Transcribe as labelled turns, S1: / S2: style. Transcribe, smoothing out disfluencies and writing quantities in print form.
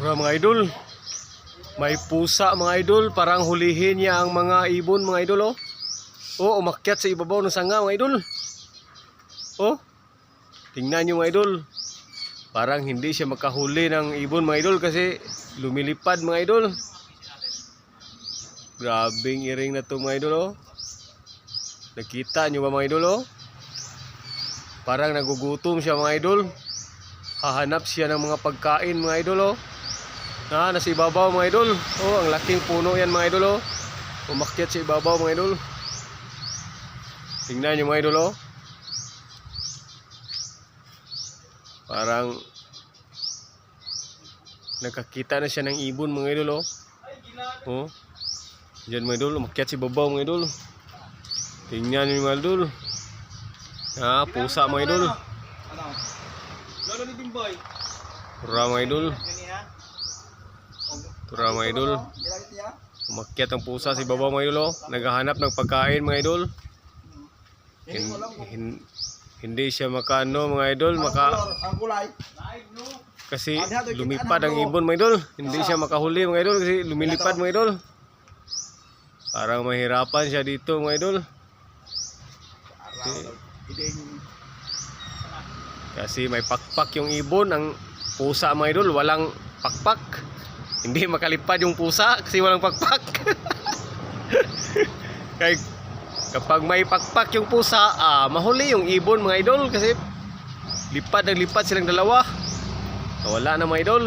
S1: Mga idol, may pusa mga idol, parang hulihin niya ang mga ibon mga idol oh. Oh, umakyat sa ibabaw ng sanga mga idol. Oh, tingnan niyo mga idol. Parang hindi siya makahuli ng ibon mga idol kasi lumilipad mga idol. Grabing iring na to mga idol oh. Nakita niyo ba mga idol oh? Parang nagugutom siya mga idol. Hahanap siya ng mga pagkain mga idol oh. Nasa ibabaw mga idol. Oh, ang laking puno yan mga idol oh. Umakyat sa ibabaw mga idol. Tingnan niyo mga idol oh. Parang nakakita na siya ng ibon mga idol oh. Oh. Diyan mga idol, umakyat sa ibabaw mga idol. Tingnan niyo mga idol. Pusa mga idol.
S2: Lolo ni Bimboy.
S1: Tura mga idol. Tura mga idol. Umakyat ang pusa sa ibabaw mga idol oh. Naghahanap ng pagkain mga idol. Hindi siya makaano mga idol, kasi lumipad ang ibon mga idol. Hindi siya makahuli mga idol kasi lumilipad mga idol. Parang mahirapan siya dito mga idol. Kasi may pakpak yung ibon, ang pusa mga idol walang pakpak. Hindi makalipad yung pusa kasi walang pakpak. Kaya kapag may pakpak yung pusa, mahuli yung ibon mga idol kasi lipad silang dalawa. Wala na mga idol.